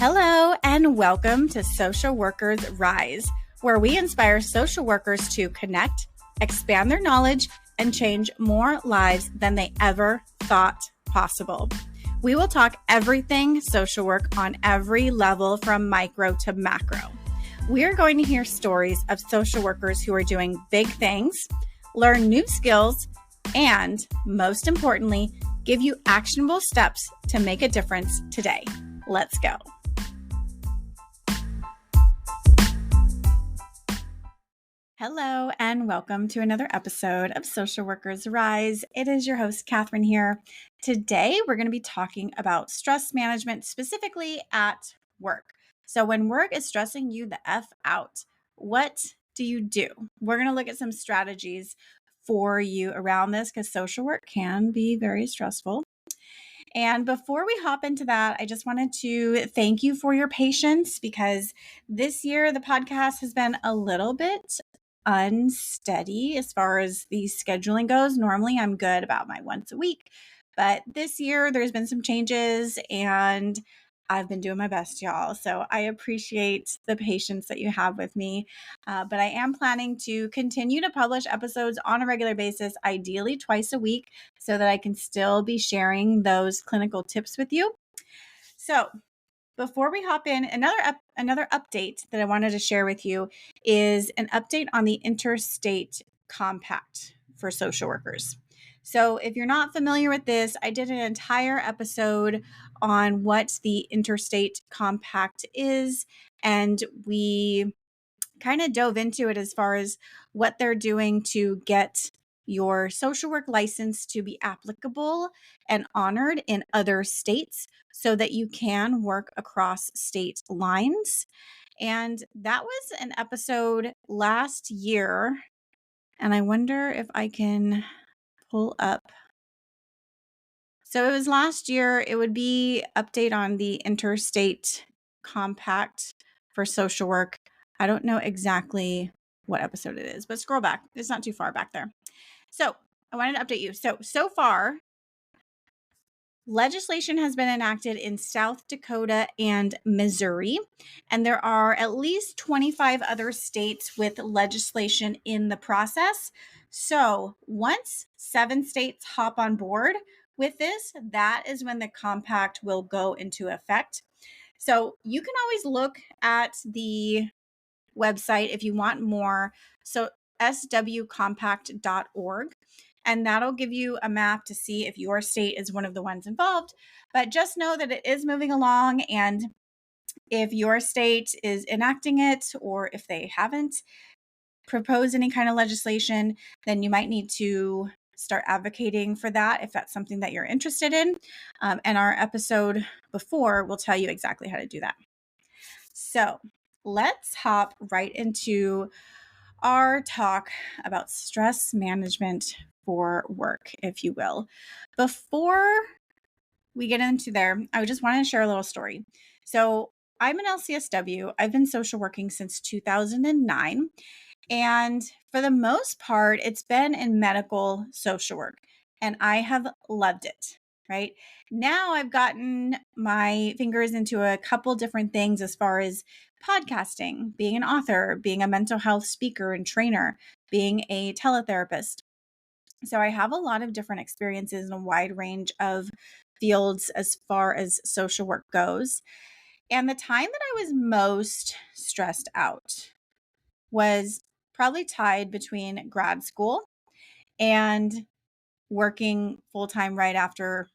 Hello and welcome to Social Workers Rise, where we inspire social workers to connect, expand their knowledge, and change more lives than they ever thought possible. We will talk everything social work on every level from micro to macro. We are going to hear stories of social workers who are doing big things, learn new skills, and most importantly, give you actionable steps to make a difference today. Let's go. Hello and welcome to another episode of Social Workers Rise. It is your host, Katherine here. Today, we're going to be talking about stress management, specifically at work. So when work is stressing you the F out, what do you do? We're going to look at some strategies for you around this because social work can be very stressful. And before we hop into that, I just wanted to thank you for your patience because this year the podcast has been a little bit unsteady as far as the scheduling goes. Normally I'm good about my once a week, but this year there's been some changes and I've been doing my best, y'all. So I appreciate the patience that you have with me. But I am planning to continue to publish episodes on a regular basis, ideally twice a week, so that I can still be sharing those clinical tips with you. So before we hop in, another update that I wanted to share with you is an update on the Interstate Compact for social workers. So if you're not familiar with this, I did an entire episode on what the Interstate Compact is, and we kind of dove into it as far as what they're doing to get your social work license to be applicable and honored in other states so that you can work across state lines. And that was an episode last year. And I wonder if I can pull up. So it was last year. It would be update on the Interstate Compact for social work. I don't know exactly what episode it is, but scroll back. It's not too far back there. So I wanted to update you. So far, legislation has been enacted in South Dakota and Missouri, and there are at least 25 other states with legislation in the process. So once 7 states hop on board with this, that is when the compact will go into effect. So you can always look at the website if you want more. So swcompact.org. And that'll give you a map to see if your state is one of the ones involved. But just know that it is moving along. And if your state is enacting it, or if they haven't proposed any kind of legislation, then you might need to start advocating for that if that's something that you're interested in. And our episode before will tell you exactly how to do that. So let's hop right into our talk about stress management for work, if you will. Before we get into there, I just want to share a little story. So I'm an LCSW. I've been social working since 2009. And for the most part, it's been in medical social work. And I have loved it. Right now, I've gotten my fingers into a couple different things as far as podcasting, being an author, being a mental health speaker and trainer, being a teletherapist. So I have a lot of different experiences in a wide range of fields as far as social work goes. And the time that I was most stressed out was probably tied between grad school and working full-time right after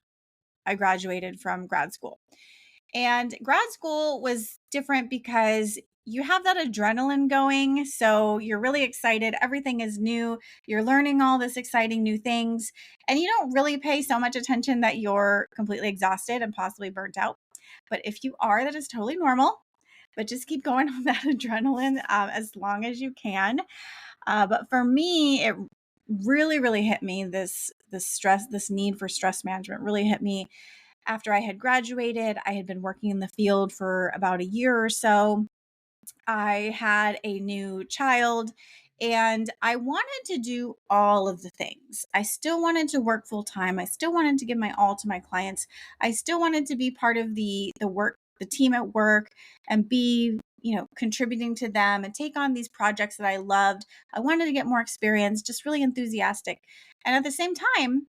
I graduated from grad school. And grad school was different because you have that adrenaline going. So you're really excited. Everything is new. You're learning all this exciting new things. And you don't really pay so much attention that you're completely exhausted and possibly burnt out. But if you are, that is totally normal. But just keep going on that adrenaline as long as you can. But for me, it really hit me. This stress, this need for stress management really hit me after I had graduated. I had been working in the field for about a year or so. I had a new child and I wanted to do all of the things. I still wanted to work full time. I still wanted to give my all to my clients. I still wanted to be part of the work the team at work and be, contributing to them and take on these projects that I loved. I wanted to get more experience, just really enthusiastic. And at the same time,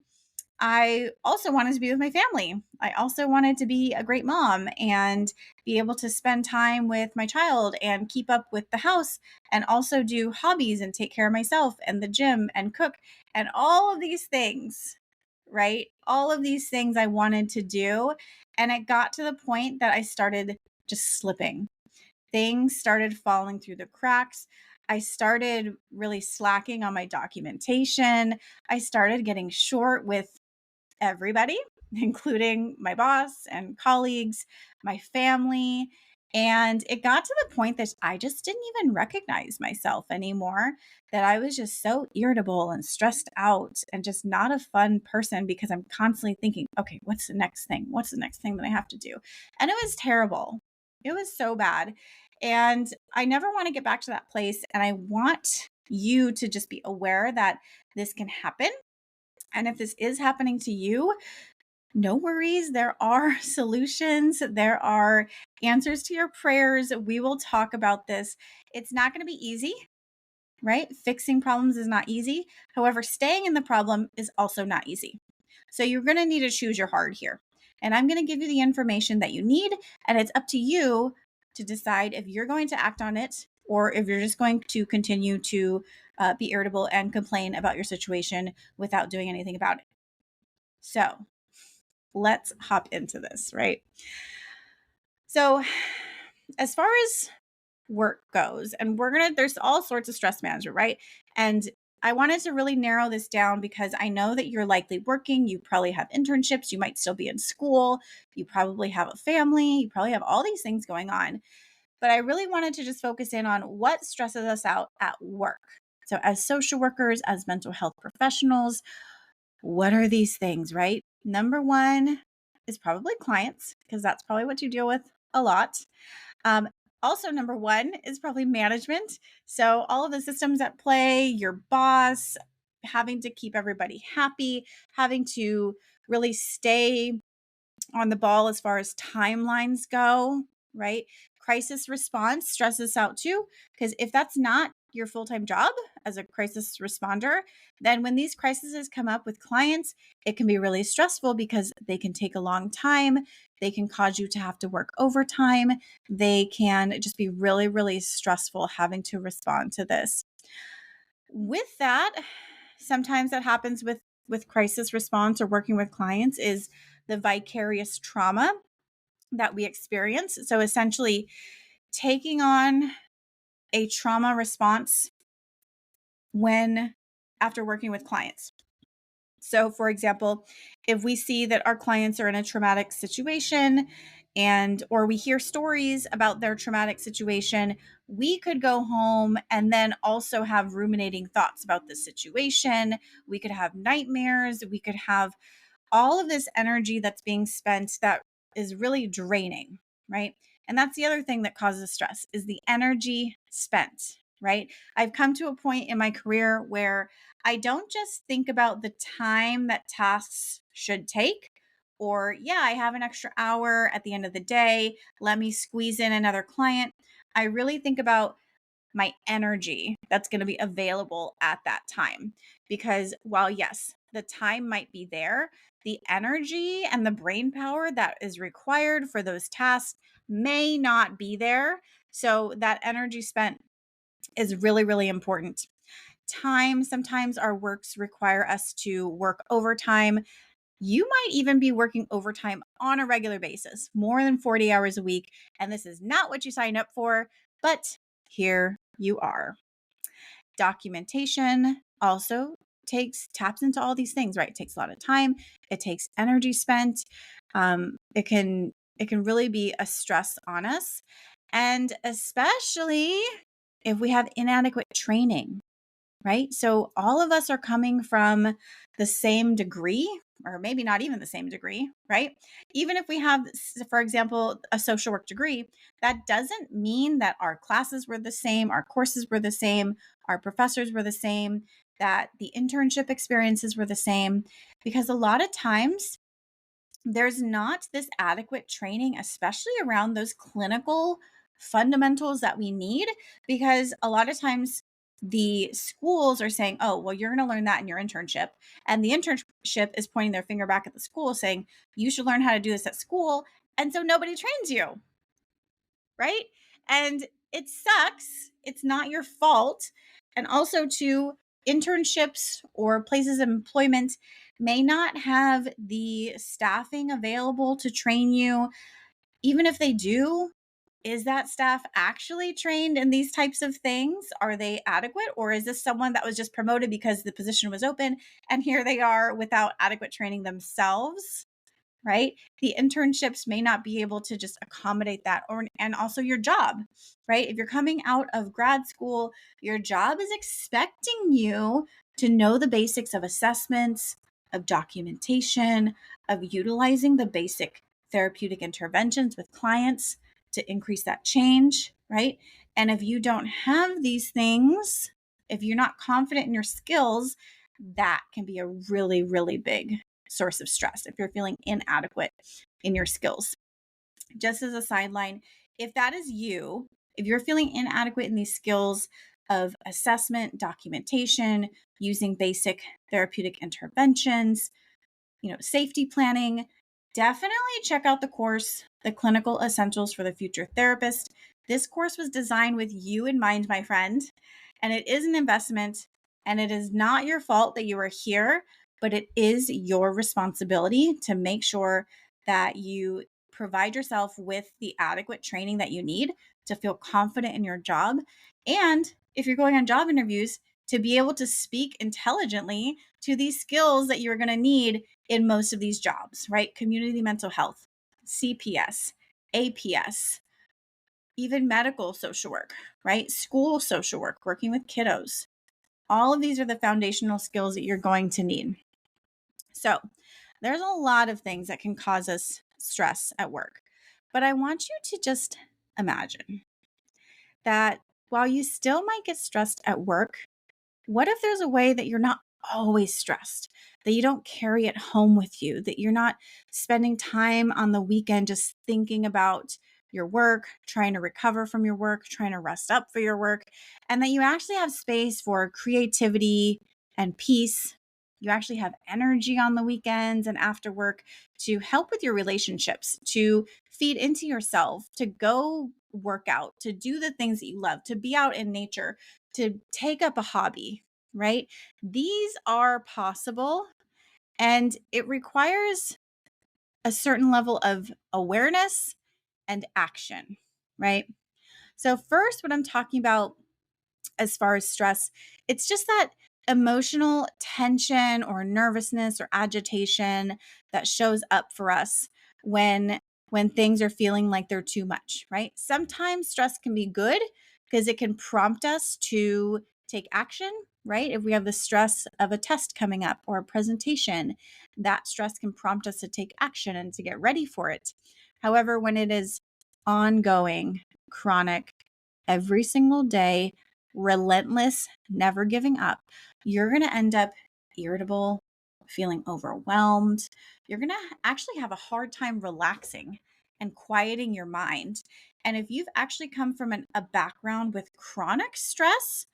I also wanted to be with my family. I also wanted to be a great mom and be able to spend time with my child and keep up with the house and also do hobbies and take care of myself and the gym and cook and all of these things, right? All of these things I wanted to do. And it got to the point that I started just slipping. Things started falling through the cracks. I started really slacking on my documentation. I started getting short with everybody, including my boss and colleagues, my family. And it got to the point that I just didn't even recognize myself anymore, that I was just so irritable and stressed out and just not a fun person because I'm constantly thinking, okay, what's the next thing? What's the next thing that I have to do? And it was terrible. It was so bad. And I never want to get back to that place. And I want you to just be aware that this can happen. And if this is happening to you, no worries. There are solutions. There are answers to your prayers. We will talk about this. It's not going to be easy, right? Fixing problems is not easy. However, staying in the problem is also not easy. So you're going to need to choose your heart here. And I'm going to give you the information that you need. And it's up to you to decide if you're going to act on it or if you're just going to continue to be irritable and complain about your situation without doing anything about it. So let's hop into this, right? So, as far as work goes, and there's all sorts of stress management, right? And I wanted to really narrow this down because I know that you're likely working, you probably have internships, you might still be in school, you probably have a family, you probably have all these things going on. But I really wanted to just focus in on what stresses us out at work. So, as social workers, as mental health professionals, what are these things, right? Number one is probably clients, because that's probably what you deal with a lot. Um, Also, number one is probably management. So, all of the systems at play, your boss, having to keep everybody happy, having to really stay on the ball as far as timelines go, right? Crisis response stresses out too, because if that's not your full-time job as a crisis responder, then when these crises come up with clients, it can be really stressful because they can take a long time. They can cause you to have to work overtime. They can just be really, really stressful having to respond to this. With that, sometimes that happens with crisis response or working with clients is the vicarious trauma that we experience. So essentially taking on a trauma response when after working with clients. So for example, if we see that our clients are in a traumatic situation and or we hear stories about their traumatic situation, we could go home and then also have ruminating thoughts about the situation. We could have nightmares, we could have all of this energy that's being spent that is really draining, right? And that's the other thing that causes stress is the energy spent, right? I've come to a point in my career where I don't just think about the time that tasks should take or yeah, I have an extra hour at the end of the day, let me squeeze in another client. I really think about my energy that's going to be available at that time. Because while, yes, the time might be there, the energy and the brain power that is required for those tasks may not be there. So that energy spent is really, really important. Time, sometimes our works require us to work overtime. You might even be working overtime on a regular basis, more than 40 hours a week. And this is not what you signed up for, but here you are. Documentation also taps into all these things, right? It takes a lot of time. It takes energy spent. It can really be a stress on us. And especially if we have inadequate training, right? So all of us are coming from the same degree, or maybe not even the same degree, right? Even if we have, for example, a social work degree, that doesn't mean that our classes were the same, our courses were the same, our professors were the same, that the internship experiences were the same, because a lot of times there's not this adequate training, especially around those clinical fundamentals that we need, because a lot of times the schools are saying, oh, well, you're going to learn that in your internship. And the internship is pointing their finger back at the school saying, you should learn how to do this at school. And so nobody trains you, right? And it sucks. It's not your fault. And also, too, internships or places of employment may not have the staffing available to train you. Even if they do, is that staff actually trained in these types of things? Are they adequate? Or is this someone that was just promoted because the position was open and here they are without adequate training themselves? Right? The internships may not be able to just accommodate that, and also your job, right? If you're coming out of grad school, your job is expecting you to know the basics of assessments, of documentation, of utilizing the basic therapeutic interventions with clients to increase that change, right? And if you don't have these things, if you're not confident in your skills, that can be a really, really big source of stress if you're feeling inadequate in your skills. Just as a sideline, if that is you, if you're feeling inadequate in these skills of assessment, documentation, using basic therapeutic interventions, safety planning, definitely check out the course, The Clinical Essentials for the Future Therapist. This course was designed with you in mind, my friend, and it is an investment, and it is not your fault that you are here, but it is your responsibility to make sure that you provide yourself with the adequate training that you need to feel confident in your job. And if you're going on job interviews, to be able to speak intelligently to these skills that you're going to need in most of these jobs, right? Community mental health, CPS, APS, even medical social work, right? School social work, working with kiddos. All of these are the foundational skills that you're going to need. So there's a lot of things that can cause us stress at work. But I want you to just imagine that while you still might get stressed at work, what if there's a way that you're not always stressed, that you don't carry it home with you, that you're not spending time on the weekend just thinking about your work, trying to recover from your work, trying to rest up for your work, and that you actually have space for creativity and peace. You actually have energy on the weekends and after work to help with your relationships, to feed into yourself, to go work out, to do the things that you love, to be out in nature, to take up a hobby, right? These are possible, and it requires a certain level of awareness and action, right? So, first, what I'm talking about as far as stress, it's just that emotional tension or nervousness or agitation that shows up for us when things are feeling like they're too much, right? Sometimes stress can be good because it can prompt us to take action, right? If we have the stress of a test coming up or a presentation, that stress can prompt us to take action and to get ready for it. However, when it is ongoing, chronic, every single day, relentless, never giving up, you're going to end up irritable, feeling overwhelmed. You're going to actually have a hard time relaxing and quieting your mind. And if you've actually come from a background with chronic stress,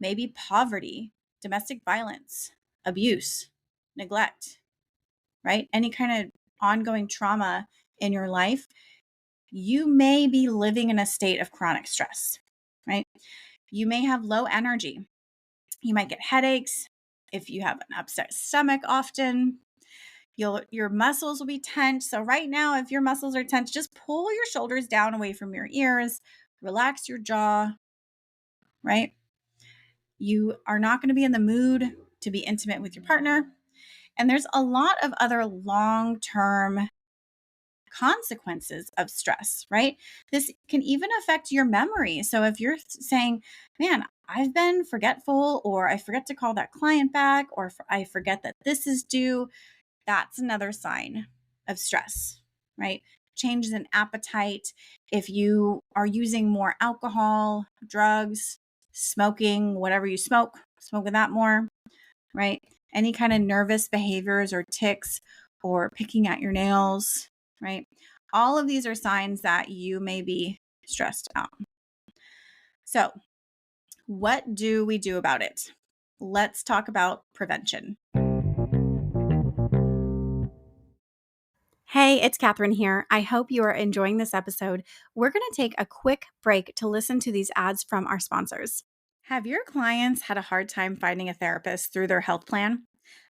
maybe poverty, domestic violence, abuse, neglect, right? Any kind of ongoing trauma in your life, you may be living in a state of chronic stress, right? You may have low energy. You might get headaches. If you have an upset stomach often, your muscles will be tense. So right now, if your muscles are tense, just pull your shoulders down away from your ears, relax your jaw, right? You are not going to be in the mood to be intimate with your partner. And there's a lot of other long-term consequences of stress, right? This can even affect your memory. So if you're saying, man, I've been forgetful, or I forget to call that client back, or I forget that this is due, that's another sign of stress, right? Changes in appetite. If you are using more alcohol, drugs, smoking, whatever you smoke, smoking that more, right? Any kind of nervous behaviors or tics, or picking at your nails, right? All of these are signs that you may be stressed out. So, what do we do about it? Let's talk about prevention. Hey, it's Katherine here. I hope you are enjoying this episode. We're going to take a quick break to listen to these ads from our sponsors. Have your clients had a hard time finding a therapist through their health plan?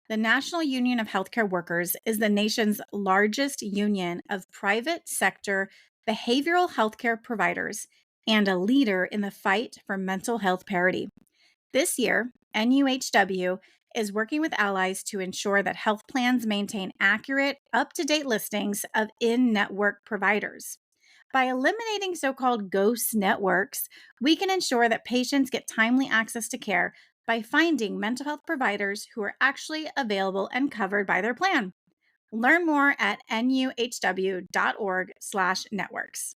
The National Union of Healthcare Workers is the nation's largest union of private sector behavioral healthcare providers and a leader in the fight for mental health parity. This year, NUHW is working with allies to ensure that health plans maintain accurate, up-to-date listings of in-network providers. By eliminating so-called ghost networks, we can ensure that patients get timely access to care by finding mental health providers who are actually available and covered by their plan. Learn more at nuhw.org/networks.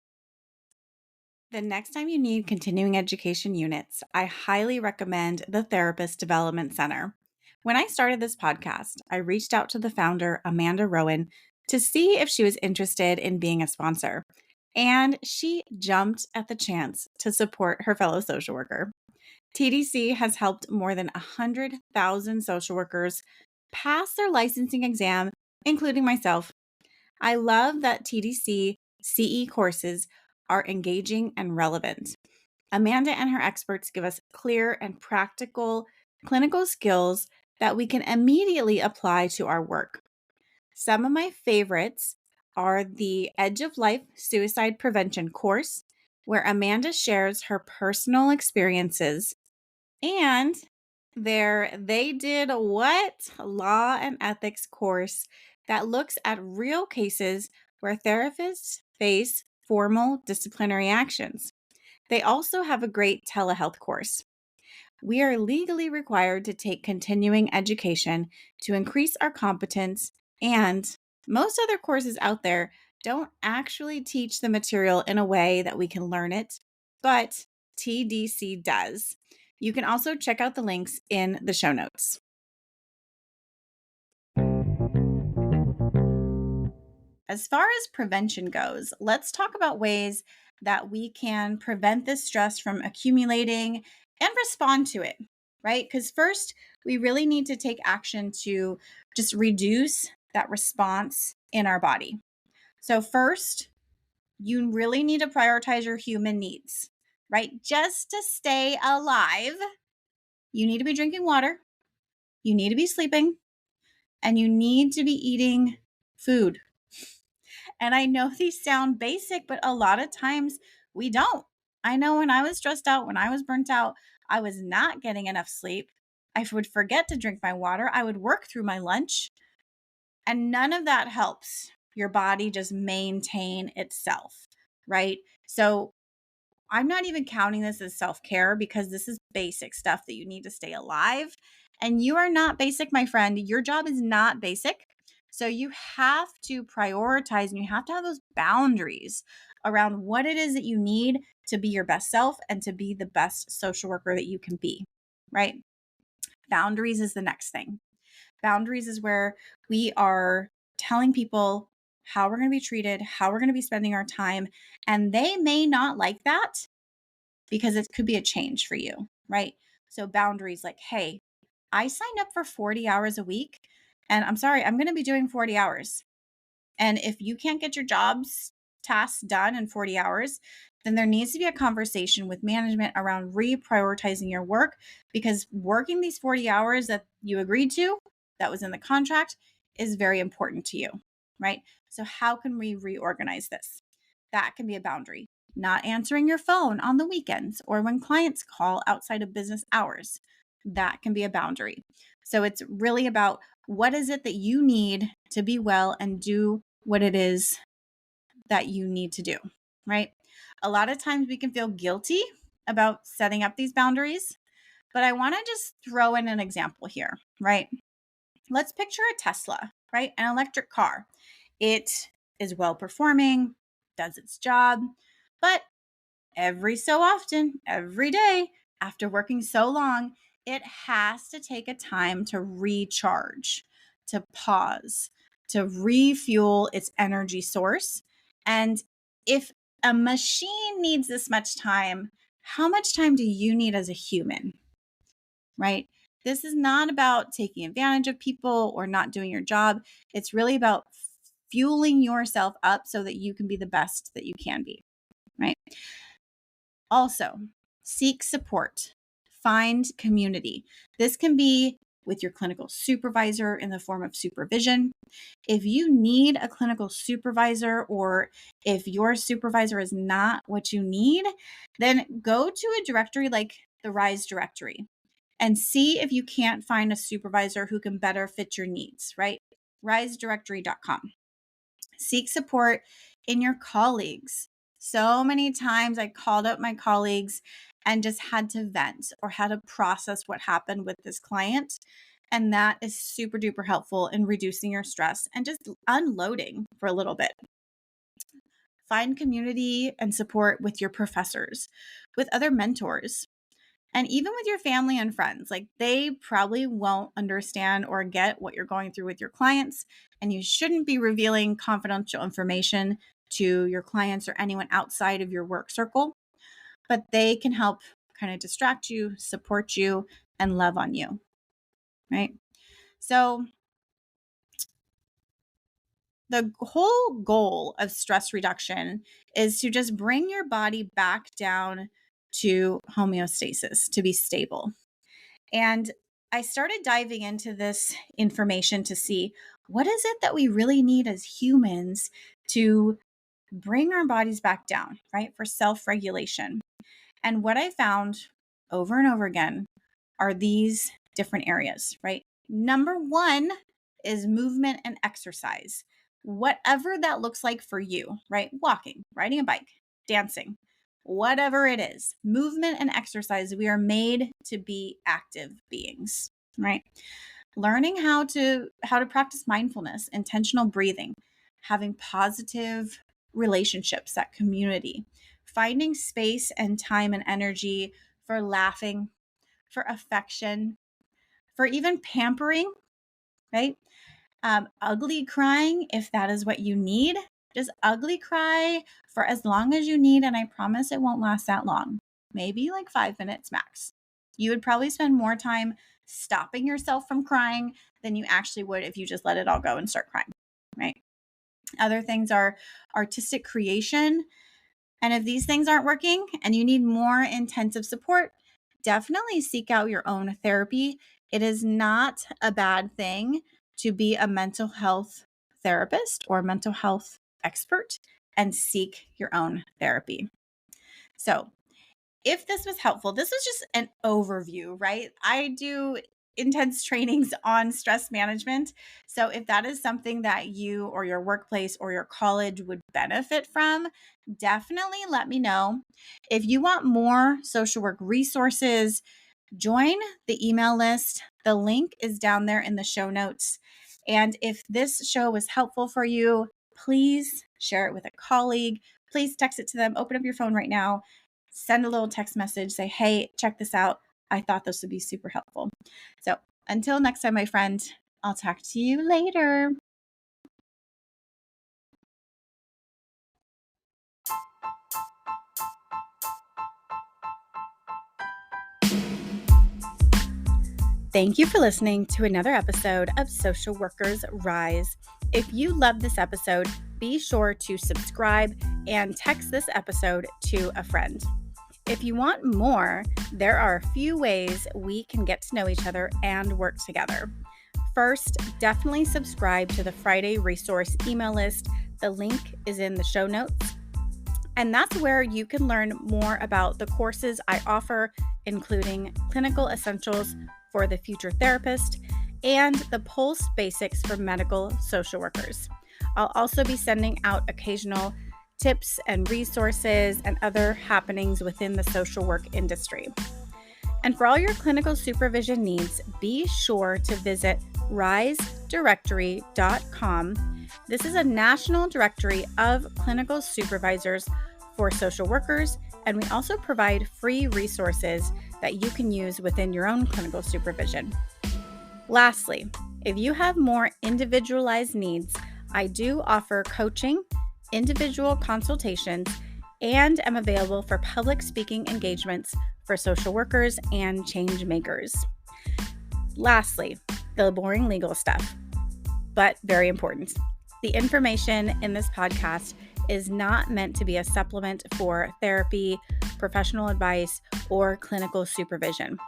The next time you need continuing education units, I highly recommend the Therapist Development Center. When I started this podcast, I reached out to the founder, Amanda Rowan, to see if she was interested in being a sponsor. And she jumped at the chance to support her fellow social worker. TDC has helped more than 100,000 social workers pass their licensing exam, including myself. I love that TDC CE courses are engaging and relevant. Amanda and her experts give us clear and practical clinical skills that we can immediately apply to our work. Some of my favorites are the Edge of Life Suicide Prevention course, where Amanda shares her personal experiences, and their They Did What? Law and Ethics course that looks at real cases where therapists face formal disciplinary actions. They also have a great telehealth course. We are legally required to take continuing education to increase our competence, and most other courses out there don't actually teach the material in a way that we can learn it, but TDC does. You can also check out the links in the show notes. As far as prevention goes, let's talk about ways that we can prevent this stress from accumulating and respond to it, right? Because first, we really need to take action to just reduce that response in our body. So, first, you really need to prioritize your human needs, right? Just to stay alive, you need to be drinking water, you need to be sleeping, and you need to be eating food. And I know these sound basic, but a lot of times we don't. I know when I was stressed out, when I was burnt out, I was not getting enough sleep. I would forget to drink my water. I would work through my lunch, and none of that helps your body just maintain itself, right? So I'm not even counting this as self-care because this is basic stuff that you need to stay alive. And you are not basic, my friend. Your job is not basic. So you have to prioritize and you have to have those boundaries around what it is that you need to be your best self and to be the best social worker that you can be, right? Boundaries is the next thing. Boundaries is where we are telling people how we're going to be treated, how we're going to be spending our time, and they may not like that because it could be a change for you, right? So boundaries like, hey, I signed up for 40 hours a week and I'm sorry, I'm going to be doing 40 hours. And if you can't get your job's tasks done in 40 hours, then there needs to be a conversation with management around reprioritizing your work because working these 40 hours that you agreed to, that was in the contract, is very important to you, right? So, how can we reorganize this? That can be a boundary. Not answering your phone on the weekends or when clients call outside of business hours. That can be a boundary. So, it's really about what is it that you need to be well and do what it is that you need to do, right? A lot of times we can feel guilty about setting up these boundaries, but I want to just throw in an example here, right? Let's picture a Tesla, right? An electric car. It is well performing, does its job, but every so often, every day, after working so long, it has to take a time to recharge, to pause, to refuel its energy source. And if a machine needs this much time, how much time do you need as a human, right? This is not about taking advantage of people or not doing your job. It's really about fueling yourself up so that you can be the best that you can be, right? Also, seek support, find community. This can be with your clinical supervisor in the form of supervision. If you need a clinical supervisor or if your supervisor is not what you need, then go to a directory like the RISE directory and see if you can't find a supervisor who can better fit your needs, right? risedirectory.com. Seek support in your colleagues. So many times I called up my colleagues and just had to vent or had to process what happened with this client. And that is super duper helpful in reducing your stress and just unloading for a little bit. Find community and support with your professors, with other mentors, and even with your family and friends. Like, they probably won't understand or get what you're going through with your clients, and you shouldn't be revealing confidential information to your clients or anyone outside of your work circle, but they can help kind of distract you, support you, and love on you, right? So the whole goal of stress reduction is to just bring your body back down to homeostasis, to be stable. And I started diving into this information to see what is it that we really need as humans to bring our bodies back down, right? For self-regulation. And what I found over and over again are these different areas, right? Number one is movement and exercise, whatever that looks like for you, right? Walking, riding a bike, dancing, whatever it is, movement and exercise. We are made to be active beings, right? Learning how to practice mindfulness, intentional breathing, having positive relationships, that community, finding space and time and energy for laughing, for affection, for even pampering, right? Ugly crying, if that is what you need, just ugly cry for as long as you need. And I promise it won't last that long, maybe like 5 minutes max. You would probably spend more time stopping yourself from crying than you actually would if you just let it all go and start crying, right? Other things are artistic creation. And if these things aren't working and you need more intensive support, definitely seek out your own therapy. It is not a bad thing to be a mental health therapist or mental health expert and seek your own therapy. So, if this was helpful, this was just an overview, right? I do intense trainings on stress management. So if that is something that you or your workplace or your college would benefit from, definitely let me know. If you want more social work resources, join the email list. The link is down there in the show notes. And if this show was helpful for you, please share it with a colleague. Please text it to them. Open up your phone right now. Send a little text message. Say, hey, check this out. I thought this would be super helpful. So until next time, my friend, I'll talk to you later. Thank you for listening to another episode of Social Workers Rise. If you love this episode, be sure to subscribe and text this episode to a friend. If you want more, there are a few ways we can get to know each other and work together. First, definitely subscribe to the Friday resource email list. The link is in the show notes. And that's where you can learn more about the courses I offer, including Clinical Essentials for the Future Therapist and the Pulse Basics for Medical Social Workers. I'll also be sending out occasional tips and resources and other happenings within the social work industry. And for all your clinical supervision needs, be sure to visit risedirectory.com. This is a national directory of clinical supervisors for social workers, and we also provide free resources that you can use within your own clinical supervision. Lastly, if you have more individualized needs, I do offer coaching, individual consultations, and am available for public speaking engagements for social workers and change makers. Lastly, the boring legal stuff, but very important. The information in this podcast is not meant to be a supplement for therapy, professional advice, or clinical supervision.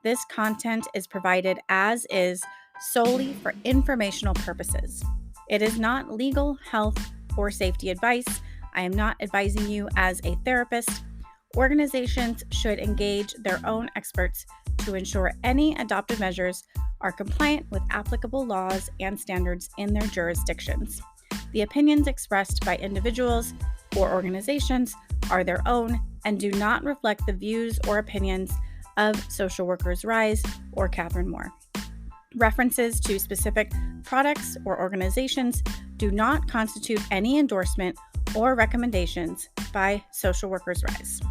This content is provided as is solely for informational purposes. It is not legal, health, or safety advice. I am not advising you as a therapist. Organizations should engage their own experts to ensure any adopted measures are compliant with applicable laws and standards in their jurisdictions. The opinions expressed by individuals or organizations are their own and do not reflect the views or opinions of Social Workers Rise or Katherine Moore. References to specific products or organizations do not constitute any endorsement or recommendations by Social Workers Rise.